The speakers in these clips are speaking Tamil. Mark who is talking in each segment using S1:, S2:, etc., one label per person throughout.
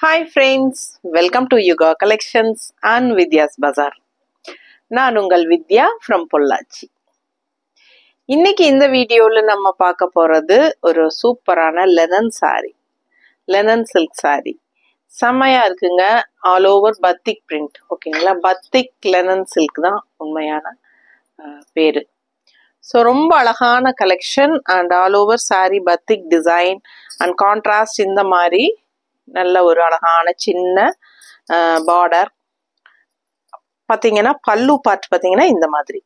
S1: Hi friends, welcome to Yuga Collections and Vidya's Bazaar. நான் உங்கள் வித்யா from பொள்ளாச்சி. இன்னைக்கு இந்த வீடியோல நம்ம பார்க்க போறது ஒரு சூப்பரான linen saree. Linen silk saree. செமையா இருக்குங்க. All over பத்திக் print. ஓகேங்களா? பத்திக் லெனன் silk தான் உண்மையான பேரு. ஸோ ரொம்ப அழகான collection and all over saree பத்திக் design and contrast இந்த மாதிரி நல்ல ஒரு அழகான சின்ன பார்டர் பார்த்தீங்கன்னா பல்லு பார்ட் பார்த்தீங்கன்னா இந்த மாதிரி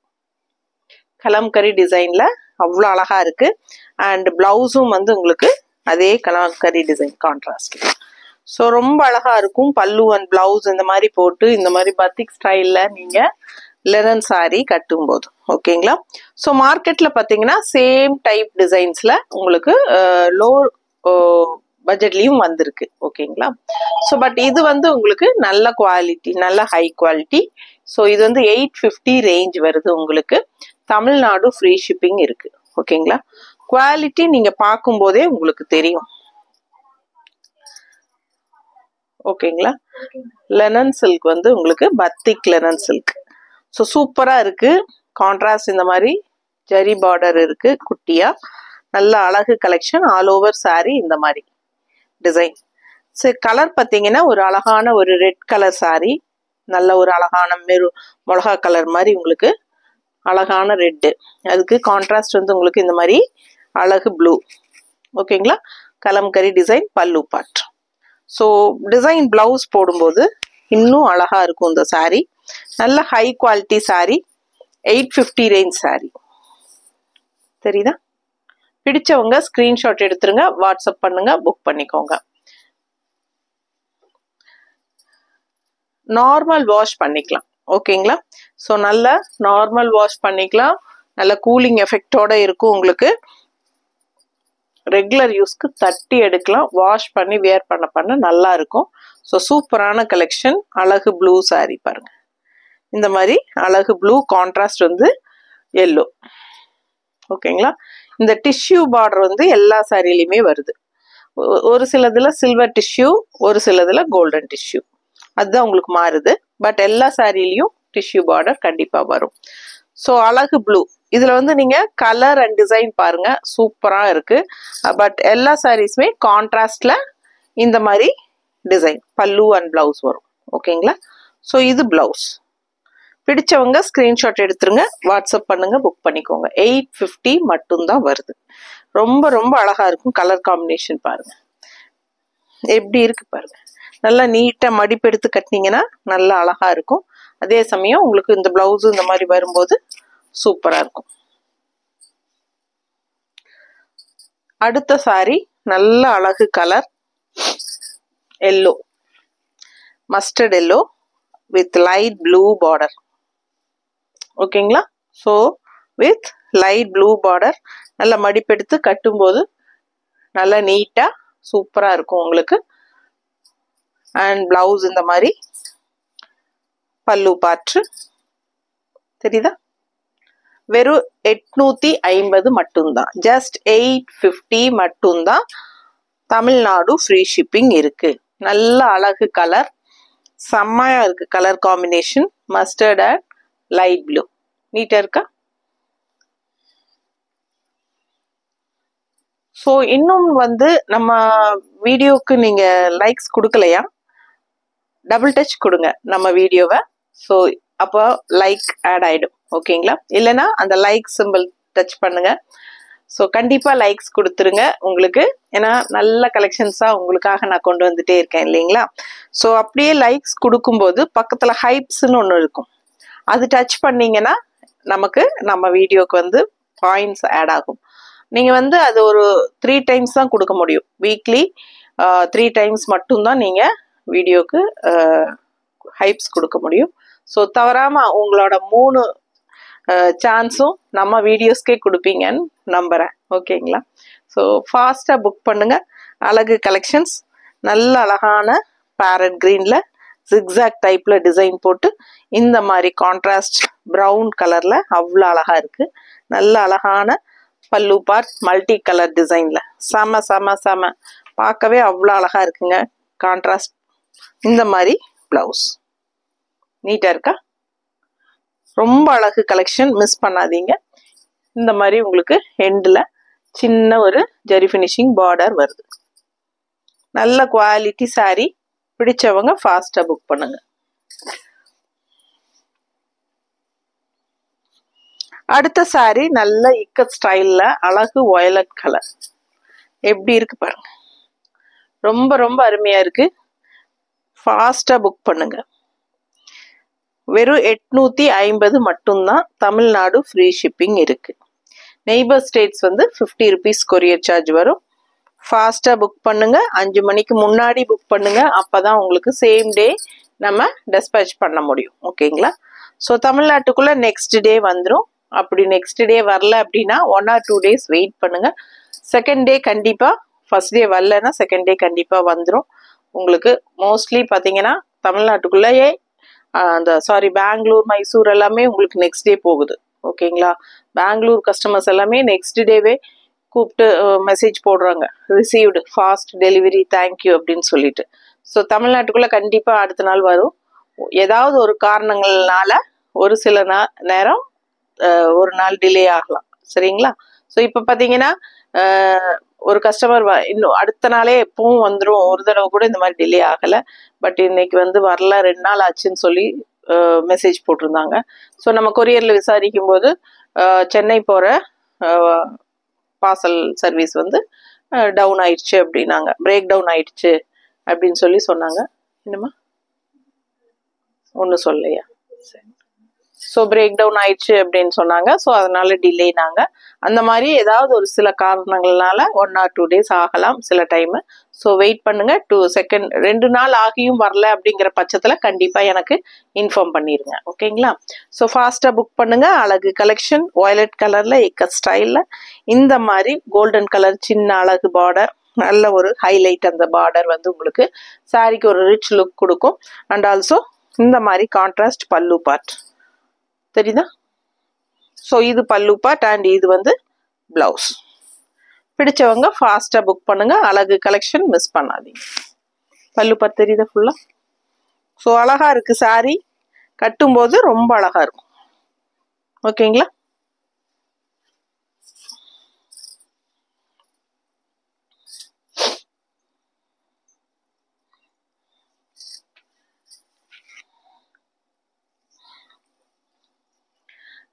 S1: கலம்கரி டிசைன்ல அவ்வளோ அழகா இருக்கு அண்ட் பிளவுஸும் வந்து உங்களுக்கு அதே கலம்கரி டிசைன் கான்ட்ராஸ்ட். ஸோ ரொம்ப அழகா இருக்கும் பல்லு அண்ட் பிளவுஸ் இந்த மாதிரி போட்டு இந்த மாதிரி பத்திக் ஸ்டைல்ல நீங்க லெனன் saree கட்டும்போது ஓகேங்களா. ஸோ மார்க்கெட்ல பார்த்தீங்கன்னா சேம் டைப் டிசைன்ஸ்ல உங்களுக்கு லோ பட்ஜெட்லயும் வந்திருக்கு ஓகேங்களா. ஸோ பட் இது வந்து உங்களுக்கு நல்ல குவாலிட்டி நல்ல ஹை குவாலிட்டி. ஸோ இது வந்து 850 ரேஞ்ச் வருது உங்களுக்கு. தமிழ்நாடு ஃப்ரீ ஷிப்பிங் இருக்கு ஓகேங்களா. குவாலிட்டி நீங்க பார்க்கும் போதே உங்களுக்கு தெரியும் ஓகேங்களா. லெனன் சில்க் வந்து உங்களுக்கு பத்திக் லெனன் சில்க். ஸோ சூப்பரா இருக்கு. கான்ட்ராஸ்ட் இந்த மாதிரி ஜரி பார்டர் இருக்கு குட்டியா. நல்ல அழகு கலெக்ஷன். ஆல் ஓவர் saree இந்த மாதிரி டிசைன். சரி கலர் பார்த்தீங்கன்னா ஒரு அழகான ஒரு ரெட் கலர் saree. நல்ல ஒரு அழகான மிளகா கலர் மாதிரி உங்களுக்கு அழகான ரெட்டு. அதுக்கு கான்ட்ராஸ்ட் வந்து உங்களுக்கு இந்த மாதிரி அழகு ப்ளூ ஓகேங்களா. கலம்கரி டிசைன் பல்லு பார்ட். ஸோ டிசைன் பிளவுஸ் போடும்போது இன்னும் அழகா இருக்கும் இந்த saree. நல்ல high quality saree. 850 range saree. தெரியுதா? பிடிச்சவங்க ஸ்கிரீன்ஷாட் எடுத்துருங்க, வாட்ஸ்அப் பண்ணுங்க, புக் பண்ணிக்கோங்க. நார்மல் வாஷ் பண்ணிக்கலாம் ஓகேங்களா. ஸோ நல்ல நார்மல் வாஷ் பண்ணிக்கலாம். நல்ல கூலிங் எஃபெக்டோட இருக்கும் உங்களுக்கு. ரெகுலர் யூஸ்க்கு தட்டி எடுக்கலாம். வாஷ் பண்ணி வியர் பண்ண நல்லா இருக்கும். ஸோ சூப்பரான கலெக்ஷன். அழகு ப்ளூ saree பாருங்க. இந்த மாதிரி அழகு ப்ளூ கான்ட்ராஸ்ட் வந்து எல்லோ ஓகேங்களா. இந்த டிஷ்யூ பார்டர் வந்து எல்லா சாரிலையுமே வருது. ஒரு சிலதுல சில்வர் டிஷ்யூ, ஒரு சிலதுல கோல்டன் டிஷ்யூ, அதுதான் உங்களுக்கு மாறுது. பட் எல்லா சாரிலையும் டிஷ்யூ பார்டர் கண்டிப்பா வரும். ஸோ அழகு ப்ளூ இதுல வந்து நீங்க கலர் அண்ட் டிசைன் பாருங்க சூப்பரா இருக்கு. பட் எல்லா சாரீஸுமே கான்ட்ராஸ்ட்ல இந்த மாதிரி டிசைன் பல்லு அண்ட் பிளவுஸ் வரும் ஓகேங்களா. ஸோ இது பிளவுஸ். பிடிச்சவங்க ஸ்கிரீன்ஷாட் எடுத்துருங்க, வாட்ஸ்அப் பண்ணுங்க, புக் பண்ணிக்கோங்க. 850 மட்டும்தான் வருது. ரொம்ப ரொம்ப அழகா இருக்கும். கலர் காம்பினேஷன் பாருங்க எப்படி இருக்கு பாருங்க. நல்லா நீட்டா மடிப்பெடுத்து கட்டினீங்கன்னா நல்லா அழகா இருக்கும். அதே சமயம் உங்களுக்கு இந்த பிளவுஸ் இந்த மாதிரி வரும்போது சூப்பரா இருக்கும். அடுத்த saree நல்ல அழகு colour yellow, mustard yellow with light blue border ஓகேங்களா. So with light blue border நல்லா மடிப்பெடுத்து கட்டும்போது நல்லா நீட்டா சூப்பரா இருக்கும் உங்களுக்கு. அண்ட் பிளவுஸ் இந்த மாதிரி பல்லு பாற்று தெரியுதா. வெறும் 850 மட்டும்தான். ஜஸ்ட் 850 மட்டும்தான். தமிழ்நாடு ஃப்ரீ ஷிப்பிங் இருக்கு. நல்ல அழகு கலர். செம்மையா இருக்கு colour combination. Mustard and light blue நீட்டா இருக்கா. ஸோ இன்னும் வந்து நம்ம வீடியோக்கு நீங்க லைக்ஸ் கொடுக்கலையா, டபுள் டச் கொடுங்க நம்ம வீடியோவை. ஸோ அப்போ லைக் ஆட் ஆயிடும் ஓகேங்களா. இல்லைன்னா அந்த லைக் சிம்பிள் டச் பண்ணுங்க. ஸோ கண்டிப்பா லைக்ஸ் கொடுத்துருங்க உங்களுக்கு. ஏன்னா நல்ல கலெக்ஷன்ஸா உங்களுக்காக நான் கொண்டு வந்துட்டே இருக்கேன் இல்லைங்களா. ஸோ அப்படியே லைக்ஸ் கொடுக்கும்போது பக்கத்துல ஹைப்ஸ்ன்னு ஒன்று இருக்கும். அது டச் பண்ணீங்கன்னா நமக்கு நம்ம வீடியோக்கு வந்து பாயிண்ட்ஸ் ஆட் ஆகும். நீங்க வந்து அது ஒரு 3 டைம்ஸ் தான் கொடுக்க முடியும். வீக்லி 3 டைம்ஸ் மட்டும்தான் நீங்க வீடியோக்கு ஹைப்ஸ் கொடுக்க முடியும். ஸோ தவறாம உங்களோட 3 சான்ஸும் நம்ம வீடியோஸ்க்கே கொடுப்பீங்கன்னு நம்புறேன் ஓகேங்களா. ஸோ ஃபாஸ்டா புக் பண்ணுங்க. அழகு கலெக்ஷன்ஸ் நல்ல அழகான பேரட் கிரீன்ல ஜிக்ஸாக் டைப்ல டிசைன் போட்டு இந்த மாதிரி கான்ட்ராஸ்ட் ப்ரௌன் கலர்ல அவ்வளோ அழகா இருக்கு. நல்ல அழகான பல்லு பார்ட் மல்டி கலர் டிசைன்ல செம செம செம பார்க்கவே அவ்வளோ அழகா இருக்குங்க. கான்ட்ராஸ்ட் இந்த மாதிரி பிளவுஸ். நீட்டா இருக்கா? ரொம்ப அழகு கலெக்ஷன், மிஸ் பண்ணாதீங்க. இந்த மாதிரி உங்களுக்கு எண்டில் சின்ன ஒரு ஜரி ஃபினிஷிங் பார்டர் வருது. நல்ல குவாலிட்டி சாரி. பிடிச்சவங்க ஃபாஸ்டா புக் பண்ணுங்க. அடுத்த சாரி நல்ல இக்கட் ஸ்டைல்ல அழகு வயலட் கலர். எப்படி இருக்கு பாருங்க. ரொம்ப ரொம்ப அருமையா இருக்கு. ஃபாஸ்டா புக் பண்ணுங்க. வெறும் 850 மட்டும்தான். தமிழ்நாடு ஃப்ரீ ஷிப்பிங் இருக்கு. நெய்பர் ஸ்டேட்ஸ் வந்து 50 rupees கொரியர் சார்ஜ் வரும். ஃபாஸ்டா புக் பண்ணுங்க. 5 மணிக்கு முன்னாடி புக் பண்ணுங்க. அப்பதான் உங்களுக்கு சேம் டே நம்ம டிஸ்பேச் பண்ண முடியும். ஓகேங்களா? ஸோ தமிழ்நாட்டுக்குள்ள நெக்ஸ்ட் டே வந்துடும். அப்படி நெக்ஸ்ட் டே வரல அப்படின்னா 1 or 2 days வெயிட் பண்ணுங்க. செகண்ட் டே கண்டிப்பா, ஃபர்ஸ்ட் டே வரலன்னா செகண்ட் டே கண்டிப்பா வந்துடும். உங்களுக்கு மோஸ்ட்லி பார்த்தீங்கன்னா தமிழ்நாட்டுக்குள்ளேயே அந்த பெங்களூர், மைசூர் எல்லாமே உங்களுக்கு நெக்ஸ்ட் டே போகுது. ஓகேங்களா? பெங்களூர் கஸ்டமர்ஸ் எல்லாமே நெக்ஸ்ட் டேவே கூப்பிட்டு மெசேஜ் போடுறாங்க, ரிசீவ்டு, ஃபாஸ்ட் டெலிவரி, தேங்க்யூ அப்படின்னு சொல்லிட்டு. ஸோ தமிழ்நாட்டுக்குள்ள கண்டிப்பா அடுத்த நாள் வரும். ஏதாவது ஒரு காரணங்கள்னால ஒரு சில நேரம் ஒரு நாள் டிலே ஆகலாம். சரிங்களா? ஸோ இப்போ பார்த்தீங்கன்னா ஒரு கஸ்டமர் இன்னும் அடுத்த நாளே எப்பவும் வந்துடும். ஒரு தடவை கூட இந்த மாதிரி டிலே ஆகலை. பட் இன்னைக்கு வந்து வரல, 2 நாள் ஆச்சுன்னு சொல்லி மெசேஜ் போட்டிருந்தாங்க. ஸோ நம்ம கொரியரில் விசாரிக்கும் போது சென்னை போகிற பார்சல் சர்வீஸ் வந்து டவுன் ஆயிடுச்சு அப்படின்னாங்க. பிரேக் டவுன் ஆயிடுச்சு அப்படின்னு சொல்லி சொன்னாங்க. என்னம்மா ஒன்றும் சொல்லலையா? சரி. ஸோ பிரேக் டவுன் ஆயிடுச்சு அப்படின்னு சொன்னாங்க. ஸோ அதனால டிலேனாங்க. அந்த மாதிரி ஏதாவது ஒரு சில காரணங்கள்னால 1 or 2 days ஆகலாம் சில டைமு. ஸோ வெயிட் பண்ணுங்க. 2 நாள் ஆகியும் வரல அப்படிங்கிற பட்சத்தில் கண்டிப்பாக எனக்கு இன்ஃபார்ம் பண்ணிடுங்க. ஓகேங்களா? ஸோ ஃபாஸ்ட்டாக புக் பண்ணுங்க. அழகு கலெக்ஷன் வயலட் கலரில் இக்கட் ஸ்டைலில் இந்த மாதிரி கோல்டன் கலர் சின்ன அழகு பார்டர், நல்ல ஒரு ஹைலைட். அந்த பார்டர் வந்து உங்களுக்கு சாரிக்கு ஒரு ரிச் லுக் கொடுக்கும். அண்ட் ஆல்சோ இந்த மாதிரி கான்ட்ராஸ்ட் பல்லு பார்ட் தெரியுதா? ஸோ இது பல்லு பார்ட் அண்ட் இது வந்து பிளவுஸ். பிடிச்சவங்க ஃபாஸ்டா புக் பண்ணுங்க. அழகு கலெக்ஷன், மிஸ் பண்ணாதீங்க. பல்லு பார்ட் தெரியுதா ஃபுல்லா? ஸோ அழகா இருக்கு சாரி. கட்டும்போது ரொம்ப அழகா இருக்கும். ஓகேங்களா?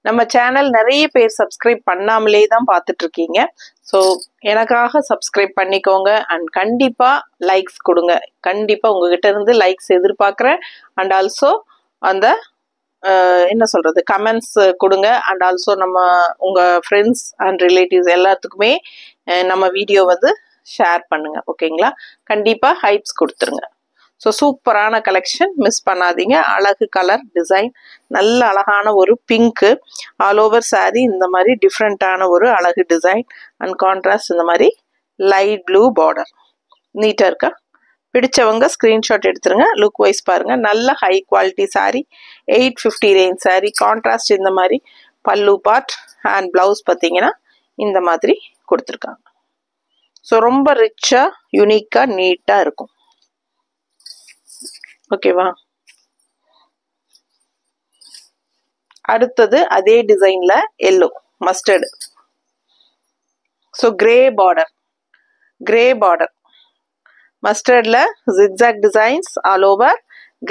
S1: நம்ம சேனல் நிறைய பேர் சப்ஸ்கிரைப் பண்ணாமலே தான் பார்த்துட்டு இருக்கீங்க. ஸோ எனக்காக சப்ஸ்கிரைப் பண்ணிக்கோங்க. அண்ட் கண்டிப்பா லைக்ஸ் கொடுங்க. கண்டிப்பா உங்ககிட்ட இருந்து லைக்ஸ் எதிர்பார்க்குறேன். அண்ட் ஆல்சோ அந்த என்ன சொல்றது, கமெண்ட்ஸ் கொடுங்க. அண்ட் ஆல்சோ உங்க ஃப்ரெண்ட்ஸ் அண்ட் ரிலேட்டிவ்ஸ் எல்லாத்துக்குமே நம்ம வீடியோ வந்து ஷேர் பண்ணுங்க. ஓகேங்களா? கண்டிப்பா ஹைப்ஸ் கொடுத்துருங்க. ஸோ சூப்பரான கலெக்ஷன், மிஸ் பண்ணாதீங்க. அழகு கலர் டிசைன், நல்ல அழகான ஒரு பிங்க்கு ஆல் ஓவர் சாரி. இந்த மாதிரி டிஃப்ரெண்டான ஒரு அழகு டிசைன் அண்ட் கான்ட்ராஸ்ட் இந்த மாதிரி லைட் ப்ளூ பார்டர். நீட்டாக இருக்கா? பிடிச்சவங்க ஸ்க்ரீன்ஷாட் எடுத்துருங்க. லுக் வைஸ் பாருங்க. நல்ல high quality sorry. 850 range sorry. Contrast இந்த மாதிரி பல்லு பார்ட் அண்ட் பிளவுஸ் பார்த்தீங்கன்னா இந்த மாதிரி கொடுத்துருக்காங்க. ஸோ ரொம்ப ரிச்சா, யூனிக்கா, நீட்டா இருக்கும். ஓகேவா? அடுத்தது அதே டிசைன்ல yellow mustard. So grey border மஸ்டர்ட்ல zigzag designs all over.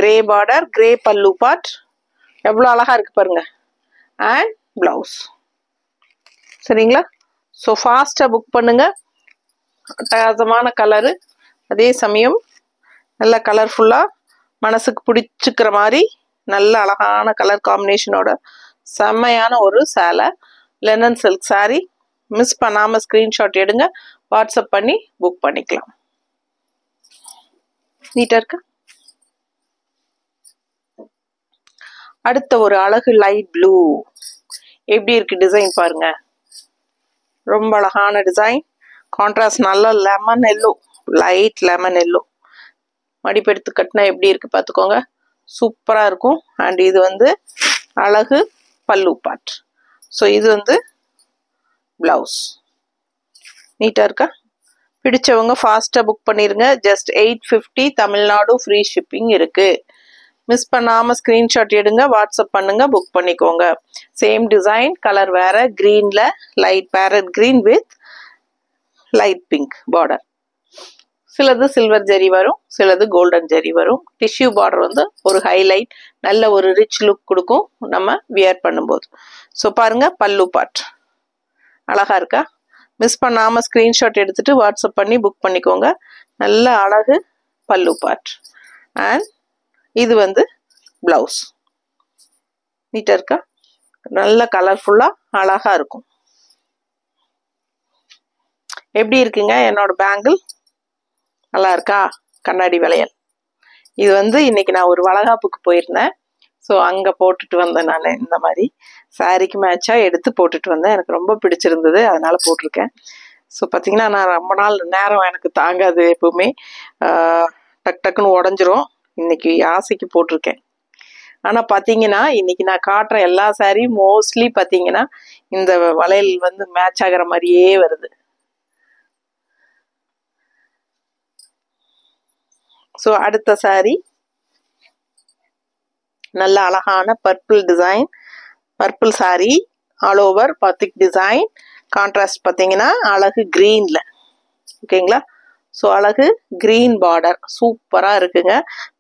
S1: Grey border, grey pallu part. எவ்வளோ அழகா இருக்கு பாருங்க. And blouse. சரிங்களா? ஸோ ஃபாஸ்டா புக் பண்ணுங்க. அட்டகாசமான கலரு, அதே சமயம் நல்ல கலர்ஃபுல்லா, மனசுக்கு பிடிச்சிக்கிற மாதிரி நல்ல அழகான கலர் காம்பினேஷனோட செம்மையான ஒரு சேலை, லெனன் சில்க் சாரி. மிஸ் பண்ணாம ஸ்கிரீன்ஷாட் எடுங்க. வாட்ஸ்அப் பண்ணி புக் பண்ணிக்கலாம். நீட்டா இருக்கா? அடுத்த ஒரு அழகு லைட் ப்ளூ. எப்படி இருக்கு டிசைன் பாருங்க. ரொம்ப அழகான டிசைன். கான்ட்ராஸ்ட் நல்ல lemon yellow, light lemon yellow. மடிப்பெடுத்து கட்டினா எப்படி இருக்கு பார்த்துக்கோங்க. சூப்பரா இருக்கும். அண்ட் இது வந்து அழகு பல்லு பார்ட். ஸோ இது வந்து பிளவுஸ். நீட்டா இருக்கா? பிடிச்சவங்க ஃபாஸ்ட்டாக புக் பண்ணிடுங்க. ஜஸ்ட் 850 தமிழ்நாடு ஃப்ரீ ஷிப்பிங் இருக்குது. மிஸ் பண்ணாமல் ஸ்க்ரீன்ஷாட் எடுங்க, வாட்ஸ்அப் பண்ணுங்க, புக் பண்ணிக்கோங்க. சேம் டிசைன், கலர் வேறு, க்ரீனில் light farad green with light pink border. சிலது சில்வர் ஜெரி வரும், சிலது கோல்டன் ஜெரி வரும். டிஷ்யூ பார்டர் வந்து ஒரு ஹைலைட், நல்ல ஒரு ரிச் லுக் கொடுக்கும் நம்ம வியர் பண்ணும்போது. ஸோ பாருங்கள், பல்லு பார்ட் அழகாக இருக்கா? மிஸ் பண்ணாமல் ஸ்க்ரீன்ஷாட் எடுத்துகிட்டு வாட்ஸ்அப் பண்ணி புக் பண்ணிக்கோங்க. நல்ல அழகு பல்லு பார்ட். அண்ட் இது வந்து ப்ளவுஸ். நீட்டாக இருக்கா? நல்ல கலர்ஃபுல்லாக அழகாக இருக்கும். எப்படி இருக்குங்க என்னோட பேங்கிள்? நல்லா இருக்கா? கண்ணாடி வளையல். இது வந்து இன்னைக்கு நான் ஒரு வளகாப்புக்கு போயிருந்தேன். ஸோ அங்கே போட்டுட்டு வந்தேன். நான் இந்த மாதிரி சாரீக்கு மேட்சாக எடுத்து போட்டுட்டு வந்தேன். எனக்கு ரொம்ப பிடிச்சிருந்தது, அதனால் போட்டிருக்கேன். ஸோ பார்த்தீங்கன்னா, நான் ரொம்ப நாள் நேரம் எனக்கு தாங்காது, எப்பவுமே டக் டக்குன்னு உடஞ்சிரும். இன்னைக்கு ஆசைக்கு போட்டிருக்கேன். ஆனால் பார்த்தீங்கன்னா, இன்னைக்கு நான் காட்டுற எல்லா சாரியும் மோஸ்ட்லி பார்த்தீங்கன்னா இந்த வளையல் வந்து மேட்ச் ஆகிற மாதிரியே வருது. ஸோ அடுத்த சாரி நல்ல அழகான purple design, purple sari, all over batik design. Contrast பார்த்தீங்கன்னா அழகு க்ரீனில், ஓகேங்களா? ஸோ அழகு க்ரீன் பார்டர் சூப்பராக இருக்குங்க.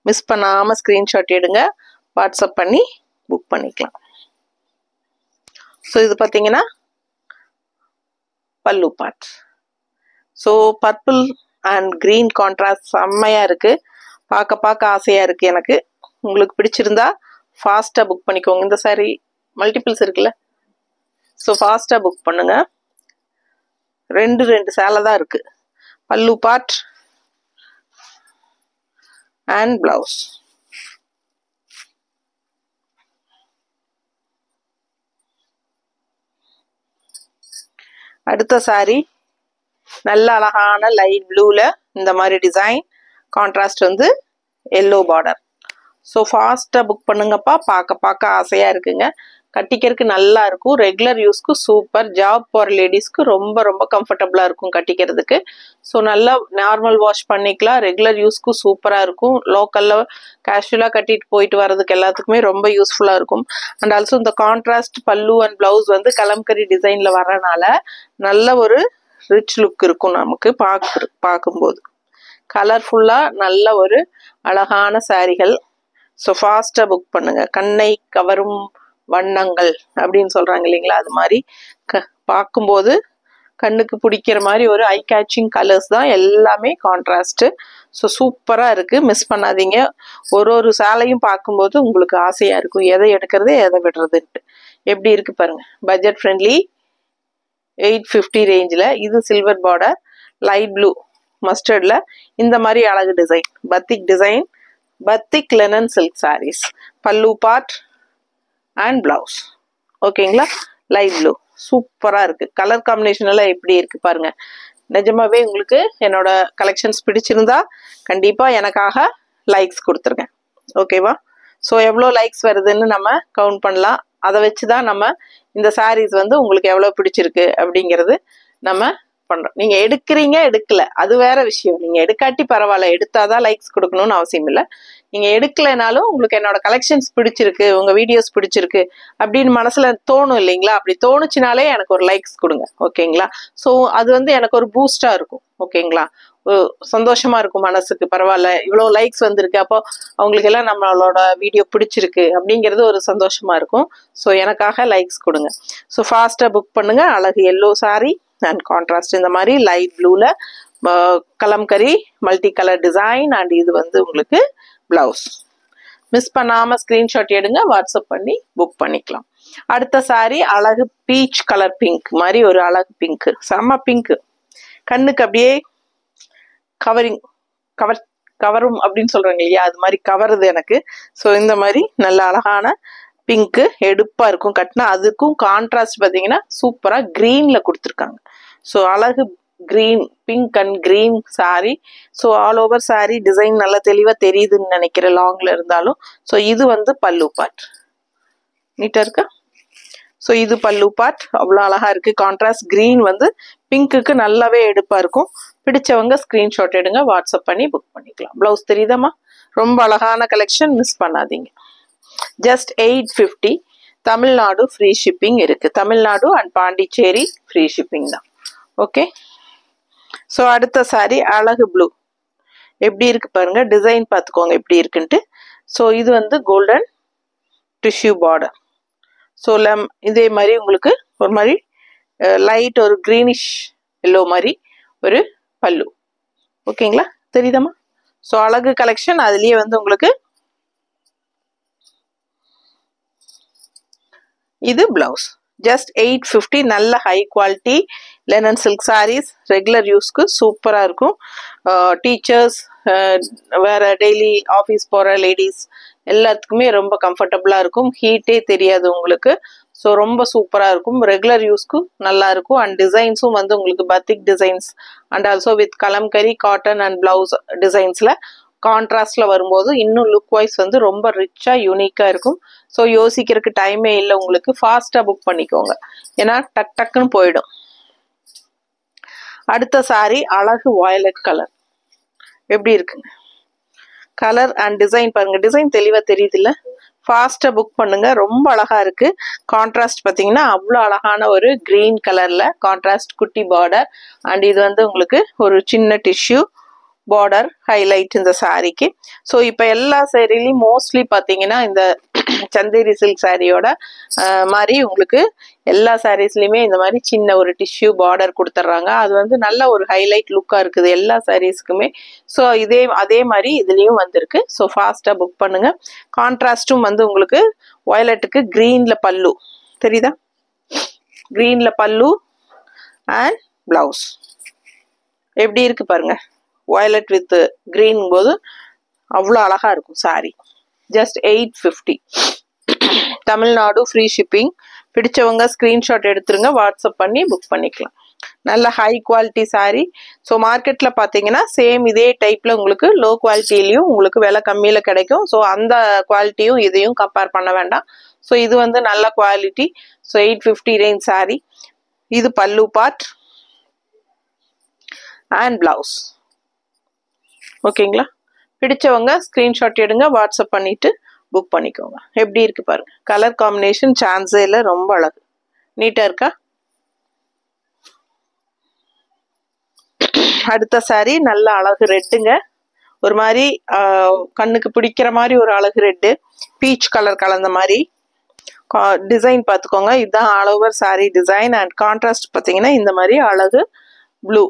S1: மிஸ் பண்ணாமல் ஸ்க்ரீன்ஷாட் எடுங்க, வாட்ஸ்அப் பண்ணி புக் பண்ணிக்கலாம். ஸோ இது பார்த்தீங்கன்னா பல்லு part. So purple and green contrast செம்மையாக இருக்குது. பார்க்க ஆசையாக இருக்குது எனக்கு. உங்களுக்கு பிடிச்சிருந்தா ஃபாஸ்ட்டாக புக் பண்ணிக்கோங்க. இந்த சாரி மல்டிபிள்ஸ் இருக்குல்ல, ஸோ ஃபாஸ்ட்டாக புக் பண்ணுங்க. ரெண்டு சேலை தான் இருக்குது. பல்லு பார்ட் அண்ட் பிளவுஸ். அடுத்த சாரி நல்ல அழகான லைட் ப்ளூவில் இந்த மாதிரி டிசைன், கான்ட்ராஸ்ட் வந்து எல்லோ பார்டர். ஸோ ஃபாஸ்ட்டாக புக் பண்ணுங்கப்பா. பார்க்க ஆசையாக இருக்குங்க. கட்டிக்கிறதுக்கு நல்லா இருக்கும். ரெகுலர் யூஸ்க்கு சூப்பர். ஜாப் போகிற லேடிஸ்க்கு ரொம்ப ரொம்ப கம்ஃபர்டபுளாக இருக்கும் கட்டிக்கிறதுக்கு. ஸோ நல்லா நார்மல் வாஷ் பண்ணிக்கலாம். ரெகுலர் யூஸ்க்கு சூப்பராக இருக்கும். லோக்கலில் கேஷுவலாக கட்டிட்டு போயிட்டு வர்றதுக்கு எல்லாத்துக்குமே ரொம்ப யூஸ்ஃபுல்லாக இருக்கும். அண்ட் ஆல்சோ இந்த கான்ட்ராஸ்ட் பல்லு அண்ட் ப்ளவுஸ் வந்து கலம்கரி டிசைனில் வரனால நல்ல ஒரு ரிச் லுக் இருக்கும் நமக்கு பார்க்கும்போது. கலர்ஃபுல்லாக நல்ல ஒரு அழகான சாரிகள். ஸோ ஃபாஸ்ட்டாக புக் பண்ணுங்க. கண்ணை கவரும் வண்ணங்கள் அப்படின்னு சொல்கிறாங்க இல்லைங்களா, அது மாதிரி பார்க்கும்போது கண்ணுக்கு பிடிக்கிற மாதிரி ஒரு ஐ கேச்சிங் கலர்ஸ் தான் எல்லாமே கான்ட்ராஸ்ட்டு. ஸோ சூப்பராக இருக்குது, மிஸ் பண்ணாதீங்க. ஒரு சேலையும் பார்க்கும்போது உங்களுக்கு ஆசையாக இருக்கும், எதை எடுக்கிறது எதை விடுறதுன்ட்டு. எப்படி இருக்குது பாருங்கள். பட்ஜெட் ஃப்ரெண்ட்லி, 850 ரேஞ்சில். இது சில்வர் பார்டர், லைட் ப்ளூ மஸ்டர்டில் இந்த மாதிரி அழகு design, batik design, batik linen silk saris. Pallu part and blouse, ஓகேங்களா? லைட் ப்ளூ சூப்பராக இருக்குது. கலர் காம்பினேஷன் எல்லாம் எப்படி இருக்குது பாருங்கள். நிஜமாவே உங்களுக்கு என்னோட கலெக்ஷன்ஸ் பிடிச்சிருந்தா கண்டிப்பாக எனக்காக லைக்ஸ் கொடுத்துருங்க, ஓகேவா? ஸோ எவ்வளோ லைக்ஸ் வருதுன்னு நம்ம கவுண்ட் பண்ணலாம். அதை வச்சு தான் நம்ம இந்த சாரீஸ் வந்து உங்களுக்கு எவ்வளோ பிடிச்சிருக்கு அப்படிங்கிறது நம்ம பண்ணுறோம். நீங்கள் எடுக்கிறீங்க எடுக்கல அது வேற விஷயம். நீங்கள் எடுக்காட்டி பரவாயில்ல, எடுத்தாதான் லைக்ஸ் கொடுக்கணும்னு அவசியம் இல்லை. நீங்கள் எடுக்கலைனாலும் உங்களுக்கு என்னோட கலெக்ஷன்ஸ் பிடிச்சிருக்கு, உங்கள் வீடியோஸ் பிடிச்சிருக்கு அப்படின்னு மனசில் தோணும் இல்லைங்களா? அப்படி தோணுச்சுனாலே எனக்கு ஒரு லைக்ஸ் கொடுங்க, ஓகேங்களா? ஸோ அது வந்து எனக்கு ஒரு பூஸ்டாக இருக்கும், ஓகேங்களா? சந்தோஷமா இருக்கும் மனசுக்கு. பரவாயில்ல, இவ்வளோ லைக்ஸ் வந்திருக்கு, அப்போ அவங்களுக்கு எல்லாம் நம்மளோட வீடியோ பிடிச்சிருக்கு அப்படிங்கிறது ஒரு சந்தோஷமா இருக்கும். ஸோ எனக்காக லைக்ஸ் கொடுங்க. ஸோ ஃபாஸ்ட்டாக புக் பண்ணுங்க. அழகு எல்லோ சாரி அண்ட் கான்ட்ராஸ்ட் இந்த மாதிரி லைட் ப்ளூவில் kalamkari multi colour design. And இது வந்து உங்களுக்கு பிளவுஸ். மிஸ் பண்ணாமல் ஸ்க்ரீன்ஷாட் எடுங்க, வாட்ஸ்அப் பண்ணி புக் பண்ணிக்கலாம். அடுத்த சாரி அழகு பீச் கலர் பிங்க் மாதிரி ஒரு அழகு பிங்க், செம்ம பிங்க். கண்ணுக்கு அப்படியே கவரும் அப்படின்னு சொல்றாங்க இல்லையா, அது மாதிரி கவருது எனக்கு. ஸோ இந்த மாதிரி நல்ல அழகான பிங்க்கு எடுப்பாக இருக்கும் கட்டினா. அதுக்கும் கான்ட்ராஸ்ட் பார்த்தீங்கன்னா சூப்பராக க்ரீனில் கொடுத்துருக்காங்க. ஸோ அழகு green, pink and green sorry. So all over sorry design நல்லா தெளிவாக தெரியுதுன்னு நினைக்கிறேன் லாங்கில் இருந்தாலும். ஸோ இது வந்து பல்லு பார்ட், நீட்டாக இருக்கா? ஸோ இது பல்லு பார்ட் அவ்வளோ அழகாக இருக்குது. கான்ட்ராஸ்ட் க்ரீன் வந்து பிங்க்குக்கு நல்லாவே எடுப்பாக இருக்கும். பிடிச்சவங்க ஸ்கிரீன்ஷாட் எடுங்க, வாட்ஸ்அப் பண்ணி புக் பண்ணிக்கலாம். ப்ளவுஸ் தெரியுதாம்மா? ரொம்ப அழகான கலெக்ஷன், மிஸ் பண்ணாதீங்க. ஜஸ்ட் 850. தமிழ்நாடு ஃப்ரீ ஷிப்பிங் இருக்கு. Tamil Nadu and Pondicherry free shipping தான். ஓகே. ஸோ அடுத்த சாரி அழகு ப்ளூ. எப்படி இருக்கு பாருங்க, டிசைன் பார்த்துக்கோங்க எப்படி இருக்குன்ட்டு. ஸோ இது வந்து கோல்டன் டிஷ்யூ பார்டர். ஸோ இதே மாதிரி உங்களுக்கு ஒரு மாதிரி லைட் ஒரு கிரீனிஷ் எல்லோ மாதிரி ஒரு பல்லு. ஓகேங்களா, தெரியுதாம்மா? ஸோ அழகு கலெக்ஷன். அதுலயே வந்து உங்களுக்கு இது பிளவுஸ். ஜஸ்ட் 850. நல்ல high quality linen silk saris. Regular யூஸ்க்கு சூப்பரா இருக்கும். டீச்சர்ஸ், வேற டெய்லி ஆஃபீஸ் போற லேடிஸ் எல்லாத்துக்குமே ரொம்ப கம்ஃபர்டபுளா இருக்கும். ஹீட்டே தெரியாது உங்களுக்கு. ஸோ ரொம்ப சூப்பரா இருக்கும். ரெகுலர் யூஸ்க்கு நல்லா இருக்கும். அண்ட் டிசைன்ஸும் வந்து உங்களுக்கு batik designs and also with kalamkari cotton and blouse டிசைன்ஸ்ல கான்ட்ராஸ்ட்ல வரும்போது இன்னும் லுக் வைஸ் வந்து ரொம்ப ரிச்சா யூனிக்கா இருக்கும். ஸோ யோசிக்கிறதுக்கு டைமே இல்லை உங்களுக்கு. ஃபாஸ்டா புக் பண்ணிக்கோங்க, ஏன்னா டக் டக்குன்னு போயிடும். அடுத்த சாரி அழகு வயலட் கலர். எப்படி இருக்குங்க கலர் அண்ட் டிசைன் பாருங்க. டிசைன் தெளிவா தெரியுது இல்ல? ஃபாஸ்டா புக் பண்ணுங்க. ரொம்ப அழகா இருக்கு. கான்ட்ராஸ்ட் பாத்தீங்கன்னா அவ்வளோ அழகான ஒரு கிரீன் கலர்ல கான்ட்ராஸ்ட் குட்டி பார்டர். அண்ட் இது வந்து உங்களுக்கு ஒரு சின்ன டிஷ்யூ பார்டர் ஹைலைட் இந்த சாரிக்கு. ஸோ இப்போ எல்லா சாரிலையும் மோஸ்ட்லி பார்த்தீங்கன்னா இந்த சந்தேரி சில்க் சாரியோட மாதிரி உங்களுக்கு எல்லா சாரீஸ்லையுமே இந்த மாதிரி சின்ன ஒரு டிஷ்யூ பார்டர் கொடுத்துட்றாங்க. அது வந்து நல்ல ஒரு ஹைலைட் லுக்காக இருக்குது எல்லா சாரீஸ்க்குமே. ஸோ அதே மாதிரி இதுலேயும் வந்திருக்கு. ஸோ ஃபாஸ்ட்டாக புக் பண்ணுங்க. கான்ட்ராஸ்டும் வந்து உங்களுக்கு வயலட்டுக்கு க்ரீனில் பல்லு தெரியுதா? க்ரீனில் பல்லு அண்ட் பிளவுஸ் எப்படி இருக்கு பாருங்க. வயலட் வித் கிரீன் போது அவ்வளோ அழகா இருக்கும் sorry. Just 850. Tamil Nadu free shipping. பிடிச்சவங்க ஸ்கிரீன்ஷாட் எடுத்துருங்க, வாட்ஸ்அப் பண்ணி புக் பண்ணிக்கலாம். நல்ல ஹை குவாலிட்டி சாரி. ஸோ மார்க்கெட்ல பார்த்தீங்கன்னா சேம் இதே டைப்ல உங்களுக்கு லோ குவாலிட்டிலையும் உங்களுக்கு விலை கம்மியில கிடைக்கும். ஸோ அந்த குவாலிட்டியும் இதையும் கம்பேர் பண்ண வேண்டாம். ஸோ இது வந்து நல்ல குவாலிட்டி. So 850 range sorry. இது பல்லு பார்ட் அண்ட் பிளவுஸ். ஓகேங்களா, பிடிச்சவங்க ஸ்கிரீன்ஷாட் எடுங்க, வாட்ஸ்அப் பண்ணிட்டு புக் பண்ணிக்கோங்க. எப்படி இருக்கு பாருங்க. கலர் காம்பினேஷன் சான்ஸே இல்லை, ரொம்ப அழகு. நீட்டா இருக்கா? அடுத்த சாரி நல்ல அழகு ரெட்டுங்க. ஒரு மாதிரி கண்ணுக்கு பிடிக்கிற மாதிரி ஒரு அழகு ரெட்டு, பீச் கலர் கலந்த மாதிரி டிசைன் பார்த்துக்கோங்க. இதுதான் all over sorry design. And contrast பார்த்தீங்கன்னா இந்த மாதிரி அழகு ப்ளூ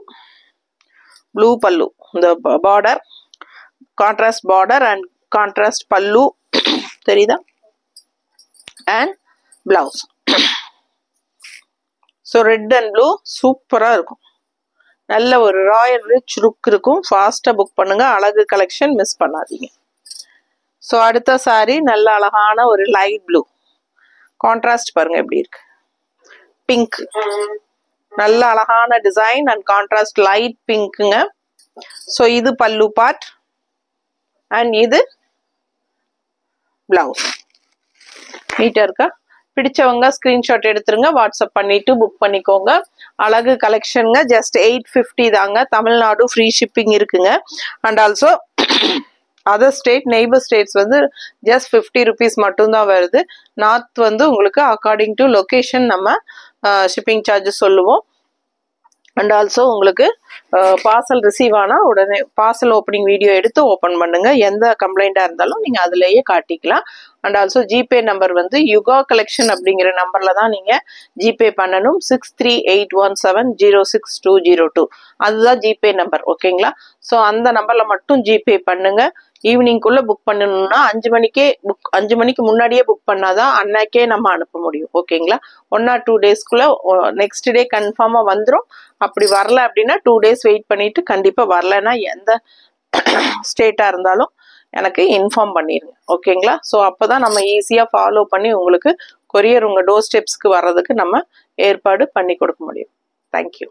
S1: பல்லு. இந்த border contrast border and contrast பல்லு தெரியுதா? And blouse. So red and blue சூப்பரா இருக்கும். நல்ல ஒரு ராயல் ரிச் லுக் இருக்கும். ஃபாஸ்டா புக் பண்ணுங்க. அழகு கலெக்ஷன் மிஸ் பண்ணாதீங்க. ஸோ அடுத்த சாரி நல்ல அழகான ஒரு லைட் ப்ளூ. கான்ட்ராஸ்ட் பாருங்க எப்படி இருக்கு. பிங்க், நல்ல அழகான டிசைன் அண்ட் கான்ட்ராஸ்ட் லைட் பிங்க்குங்க. ஸோ இது பல்லு பார்ட் அண்ட் இது பிளவுஸ். நீட்டா இருக்கா? பிடிச்சவங்க ஸ்கிரீன்ஷாட் எடுத்துருங்க, வாட்ஸ்அப் பண்ணிட்டு புக் பண்ணிக்கோங்க. அழகு கலெக்ஷனுங்க. ஜஸ்ட் 850 தாங்க. தமிழ்நாடு ஃப்ரீ ஷிப்பிங் இருக்குங்க. And also other state neighbour states வந்து ஜஸ்ட் 50 rupees மட்டும்தான் வருது. நார்த் வந்து உங்களுக்கு அக்கார்டிங் டு லொக்கேஷன் நம்ம ஷிப்பிங் சார்ஜஸ் சொல்லுவோம். அண்ட் ஆல்சோ உங்களுக்கு பார்சல் ரிசீவ் ஆனால் உடனே பார்சல் ஓப்பனிங் வீடியோ எடுத்து ஓப்பன் பண்ணுங்க. எந்த கம்ப்ளைண்டாக இருந்தாலும் நீங்கள் அதிலேயே காட்டிக்கலாம். அண்ட் ஆல்சோ ஜிபே நம்பர் வந்து யுகா கலெக்ஷன் அப்படிங்கிற நம்பரில் தான் நீங்கள் ஜிபே பண்ணணும். 6381706202 அதுதான் ஜிபே நம்பர். ஓகேங்களா? ஸோ அந்த நம்பரில் மட்டும் ஜிபே பண்ணுங்க. ஈவினிங்குள்ள புக் பண்ணணும்னா 5 மணிக்கு முன்னாடியே புக் பண்ணாதான் அன்னைக்கே நம்ம அனுப்ப முடியும். ஓகேங்களா? 1 or 2 daysக்குள்ள நெக்ஸ்ட் டே கன்ஃபார்மா வந்துடும். அப்படி வரல அப்படின்னா 2 days வெயிட் பண்ணிட்டு கண்டிப்பா வரலன்னா எந்த ஸ்டேட்டா இருந்தாலும் எனக்கு இன்ஃபார்ம் பண்ணிருங்க. ஓகேங்களா? ஸோ அப்போதான் நம்ம ஈஸியா ஃபாலோ பண்ணி உங்களுக்கு கொரியர் உங்க டோர் ஸ்டெப்ஸ்க்கு வர்றதுக்கு நம்ம ஏற்பாடு பண்ணி கொடுக்க முடியும். தேங்க்யூ.